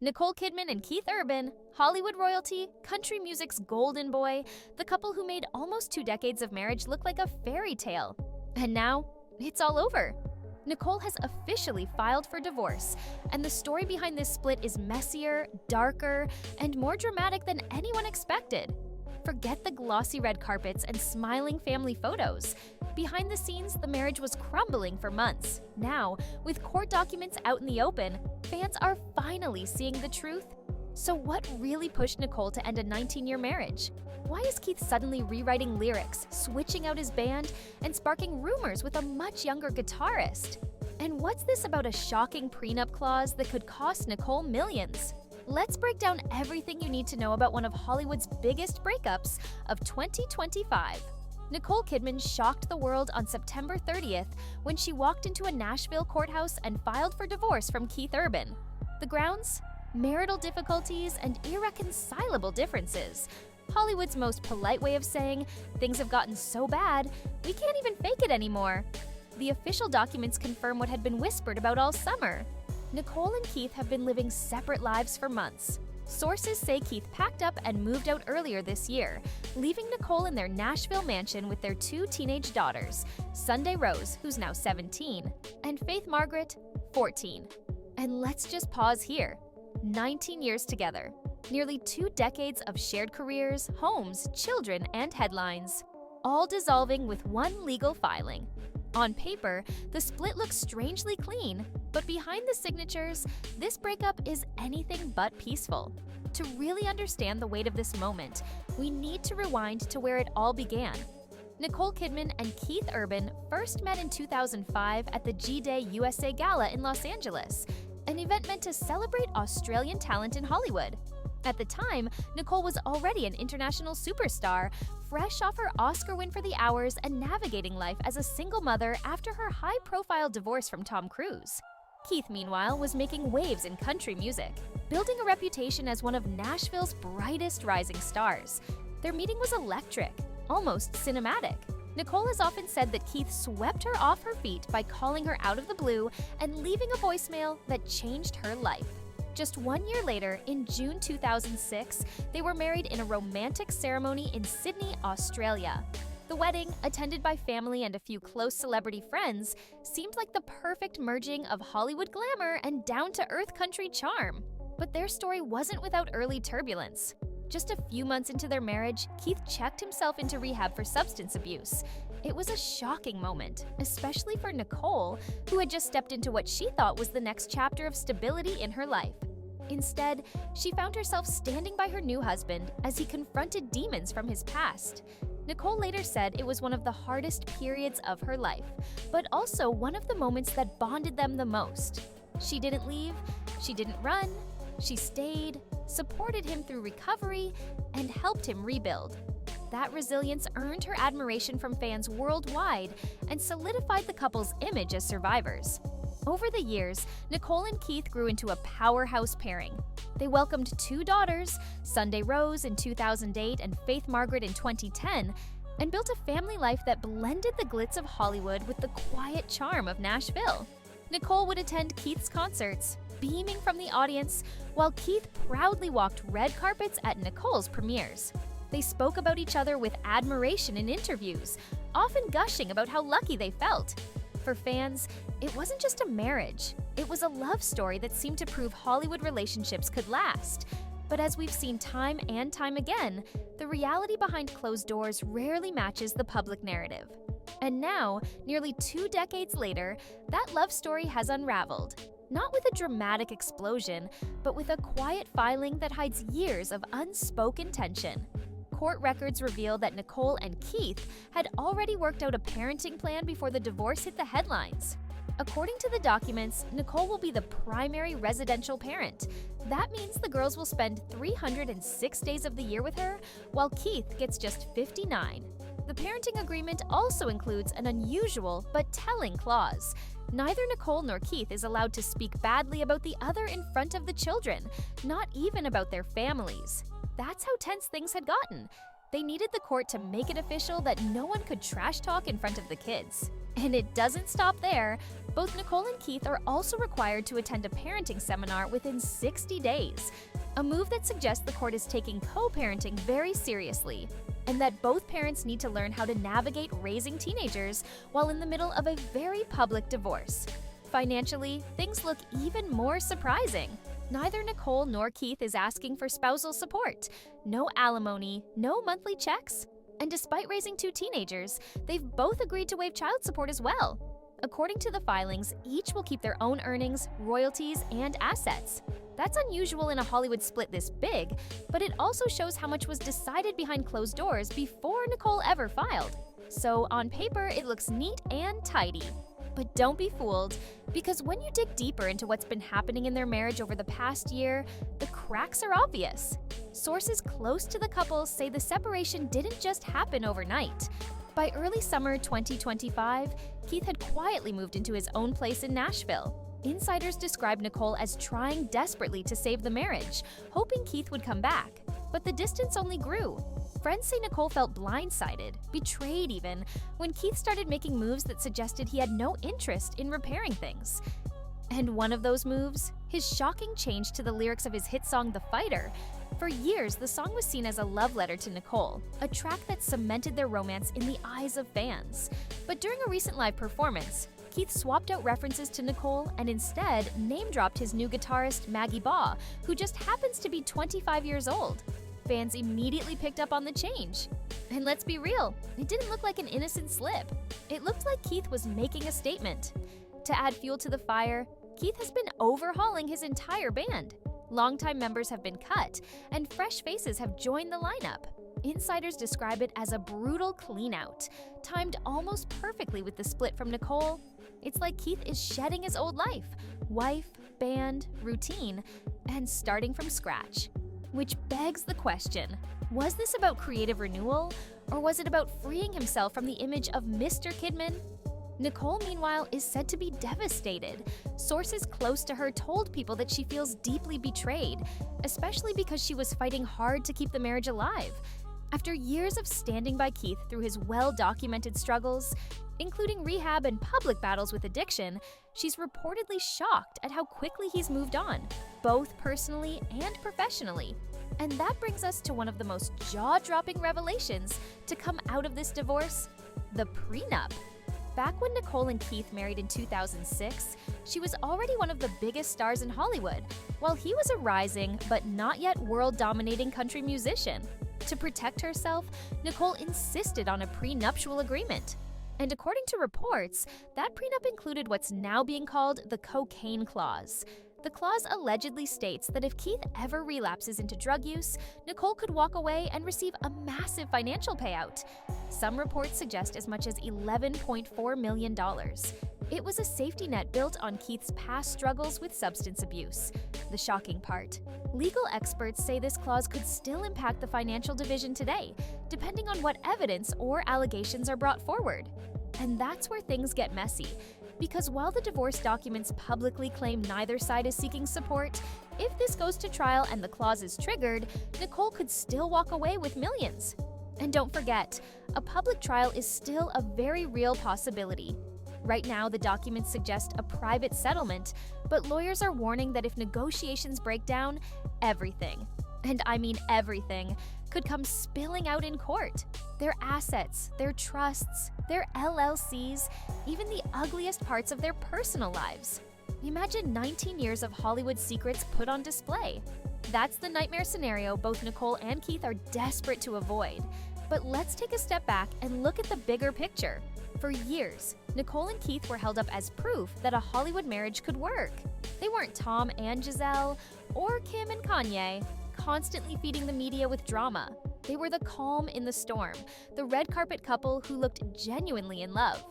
Nicole Kidman and Keith Urban, Hollywood royalty, country music's golden boy, the couple who made almost 2 decades of marriage look like a fairy tale. And now, it's all over. Nicole has officially filed for divorce, and the story behind this split is messier, darker, and more dramatic than anyone expected. Forget the glossy red carpets and smiling family photos. Behind the scenes, the marriage was crumbling for months. Now, with court documents out in the open, fans are finally seeing the truth. So what really pushed Nicole to end a 19-year marriage? Why is Keith suddenly rewriting lyrics, switching out his band, and sparking rumors with a much younger guitarist? And what's this about a shocking prenup clause that could cost Nicole millions? Let's break down everything you need to know about one of Hollywood's biggest breakups of 2025. Nicole Kidman shocked the world on September 30th when she walked into a Nashville courthouse and filed for divorce from Keith Urban. The grounds? Marital difficulties and irreconcilable differences. Hollywood's most polite way of saying, things have gotten so bad, we can't even fake it anymore. The official documents confirm what had been whispered about all summer. Nicole and Keith have been living separate lives for months. Sources say Keith packed up and moved out earlier this year, leaving Nicole in their Nashville mansion with their 2 teenage daughters, Sunday Rose, who's now 17, and Faith Margaret, 14. And let's just pause here. 19 years together. Nearly 2 decades of shared careers, homes, children, and headlines. All dissolving with one legal filing. On paper, the split looks strangely clean, but behind the signatures, this breakup is anything but peaceful. To really understand the weight of this moment, we need to rewind to where it all began. Nicole Kidman and Keith Urban first met in 2005 at the G-Day USA Gala in Los Angeles, an event meant to celebrate Australian talent in Hollywood. At the time, Nicole was already an international superstar, fresh off her Oscar win for The Hours and navigating life as a single mother after her high-profile divorce from Tom Cruise. Keith, meanwhile, was making waves in country music, building a reputation as one of Nashville's brightest rising stars. Their meeting was electric, almost cinematic. Nicole has often said that Keith swept her off her feet by calling her out of the blue and leaving a voicemail that changed her life. Just 1 year later, in June 2006, they were married in a romantic ceremony in Sydney, Australia. The wedding, attended by family and a few close celebrity friends, seemed like the perfect merging of Hollywood glamour and down-to-earth country charm. But their story wasn't without early turbulence. Just a few months into their marriage, Keith checked himself into rehab for substance abuse. It was a shocking moment, especially for Nicole, who had just stepped into what she thought was the next chapter of stability in her life. Instead, she found herself standing by her new husband as he confronted demons from his past. Nicole later said it was one of the hardest periods of her life, but also one of the moments that bonded them the most. She didn't leave, she didn't run, she stayed, supported him through recovery, and helped him rebuild. That resilience earned her admiration from fans worldwide and solidified the couple's image as survivors. Over the years, Nicole and Keith grew into a powerhouse pairing. They welcomed 2 daughters, Sunday Rose in 2008 and Faith Margaret in 2010, and built a family life that blended the glitz of Hollywood with the quiet charm of Nashville. Nicole would attend Keith's concerts, beaming from the audience, while Keith proudly walked red carpets at Nicole's premieres. They spoke about each other with admiration in interviews, often gushing about how lucky they felt. For fans, it wasn't just a marriage, it was a love story that seemed to prove Hollywood relationships could last. But as we've seen time and time again, the reality behind closed doors rarely matches the public narrative. And now, nearly 2 decades later, that love story has unraveled. Not with a dramatic explosion, but with a quiet filing that hides years of unspoken tension. Court records reveal that Nicole and Keith had already worked out a parenting plan before the divorce hit the headlines. According to the documents, Nicole will be the primary residential parent. That means the girls will spend 306 days of the year with her, while Keith gets just 59. The parenting agreement also includes an unusual but telling clause. Neither Nicole nor Keith is allowed to speak badly about the other in front of the children, not even about their families. That's how tense things had gotten. They needed the court to make it official that no one could trash talk in front of the kids. And it doesn't stop there. Both Nicole and Keith are also required to attend a parenting seminar within 60 days, a move that suggests the court is taking co-parenting very seriously, and that both parents need to learn how to navigate raising teenagers while in the middle of a very public divorce. Financially, things look even more surprising. Neither Nicole nor Keith is asking for spousal support, no alimony, no monthly checks. And despite raising 2 teenagers, they've both agreed to waive child support as well. According to the filings, each will keep their own earnings, royalties, and assets. That's unusual in a Hollywood split this big, but it also shows how much was decided behind closed doors before Nicole ever filed. So on paper, it looks neat and tidy. But don't be fooled, because when you dig deeper into what's been happening in their marriage over the past year, the cracks are obvious. Sources close to the couple say the separation didn't just happen overnight. By early summer 2025, Keith had quietly moved into his own place in Nashville. Insiders describe Nicole as trying desperately to save the marriage, hoping Keith would come back. But the distance only grew. Friends say Nicole felt blindsided, betrayed even, when Keith started making moves that suggested he had no interest in repairing things. And one of those moves? His shocking change to the lyrics of his hit song The Fighter. For years, the song was seen as a love letter to Nicole, a track that cemented their romance in the eyes of fans. But during a recent live performance, Keith swapped out references to Nicole and instead name-dropped his new guitarist Maggie Baugh, who just happens to be 25 years old. Fans immediately picked up on the change. And let's be real, it didn't look like an innocent slip. It looked like Keith was making a statement. To add fuel to the fire, Keith has been overhauling his entire band. Longtime members have been cut, and fresh faces have joined the lineup. Insiders describe it as a brutal clean-out, timed almost perfectly with the split from Nicole. It's like Keith is shedding his old life, wife, band, routine, and starting from scratch. Which begs the question, was this about creative renewal, or was it about freeing himself from the image of Mr. Kidman? Nicole, meanwhile, is said to be devastated. Sources close to her told people that she feels deeply betrayed, especially because she was fighting hard to keep the marriage alive. After years of standing by Keith through his well-documented struggles, including rehab and public battles with addiction, she's reportedly shocked at how quickly he's moved on, both personally and professionally. And that brings us to one of the most jaw-dropping revelations to come out of this divorce: the prenup. Back when Nicole and Keith married in 2006, she was already one of the biggest stars in Hollywood, while he was a rising but not yet world-dominating country musician. To protect herself, Nicole insisted on a prenuptial agreement. And according to reports, that prenup included what's now being called the cocaine clause. The clause allegedly states that if Keith ever relapses into drug use, Nicole could walk away and receive a massive financial payout. Some reports suggest as much as $11.4 million. It was a safety net built on Keith's past struggles with substance abuse. The shocking part: legal experts say this clause could still impact the financial division today, depending on what evidence or allegations are brought forward. And that's where things get messy. Because while the divorce documents publicly claim neither side is seeking support, if this goes to trial and the clause is triggered, Nicole could still walk away with millions. And don't forget, a public trial is still a very real possibility. Right now, the documents suggest a private settlement, but lawyers are warning that if negotiations break down, everything, and I mean everything, could come spilling out in court. Their assets, their trusts, their LLCs, even the ugliest parts of their personal lives. Imagine 19 years of Hollywood secrets put on display. That's the nightmare scenario both Nicole and Keith are desperate to avoid. But let's take a step back and look at the bigger picture. For years, Nicole and Keith were held up as proof that a Hollywood marriage could work. They weren't Tom and Giselle, or Kim and Kanye, constantly feeding the media with drama. They were the calm in the storm, the red carpet couple who looked genuinely in love.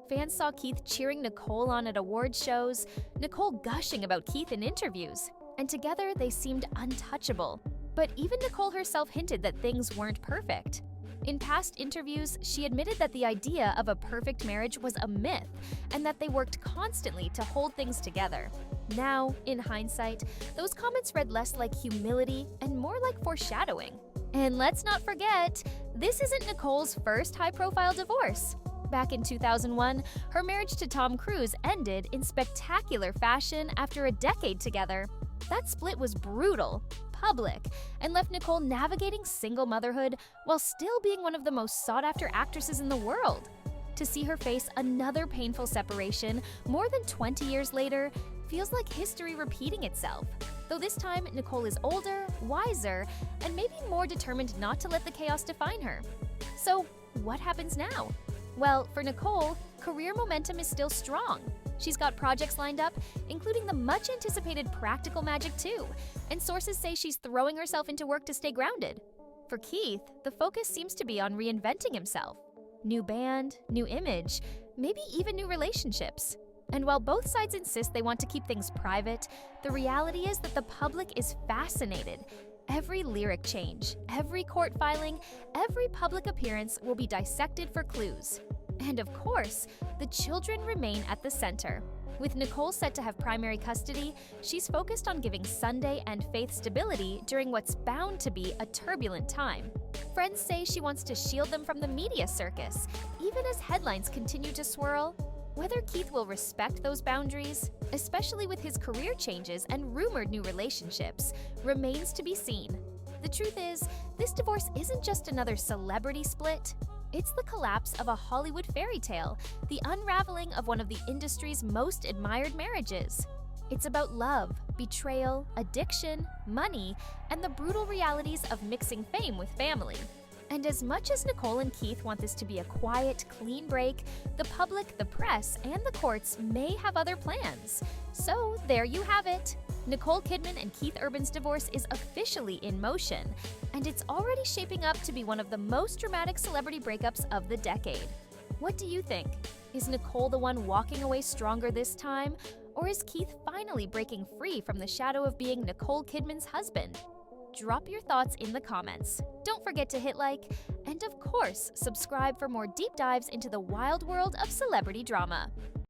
Fans saw Keith cheering Nicole on at award shows, Nicole gushing about Keith in interviews, and together they seemed untouchable. But even Nicole herself hinted that things weren't perfect. In past interviews, she admitted that the idea of a perfect marriage was a myth and that they worked constantly to hold things together. Now, in hindsight, those comments read less like humility and more like foreshadowing. And let's not forget, this isn't Nicole's first high-profile divorce. Back in 2001, her marriage to Tom Cruise ended in spectacular fashion after a decade together. That split was brutal, public, and left Nicole navigating single motherhood while still being one of the most sought-after actresses in the world. To see her face another painful separation more than 20 years later feels like history repeating itself. Though this time, Nicole is older, wiser, and maybe more determined not to let the chaos define her. So, what happens now? Well, for Nicole, career momentum is still strong. She's got projects lined up, including the much-anticipated Practical Magic 2, and sources say she's throwing herself into work to stay grounded. For Keith, the focus seems to be on reinventing himself. New band, new image, maybe even new relationships. And while both sides insist they want to keep things private, the reality is that the public is fascinated. Every lyric change, every court filing, every public appearance will be dissected for clues. And of course, the children remain at the center. With Nicole set to have primary custody, she's focused on giving Sunday and Faith stability during what's bound to be a turbulent time. Friends say she wants to shield them from the media circus, even as headlines continue to swirl. Whether Keith will respect those boundaries, especially with his career changes and rumored new relationships, remains to be seen. The truth is, this divorce isn't just another celebrity split. It's the collapse of a Hollywood fairy tale, the unraveling of one of the industry's most admired marriages. It's about love, betrayal, addiction, money, and the brutal realities of mixing fame with family. And as much as Nicole and Keith want this to be a quiet, clean break, the public, the press, and the courts may have other plans. So there you have it. Nicole Kidman and Keith Urban's divorce is officially in motion, and it's already shaping up to be one of the most dramatic celebrity breakups of the decade. What do you think? Is Nicole the one walking away stronger this time, or is Keith finally breaking free from the shadow of being Nicole Kidman's husband? Drop your thoughts in the comments. Don't forget to hit like, and of course, subscribe for more deep dives into the wild world of celebrity drama.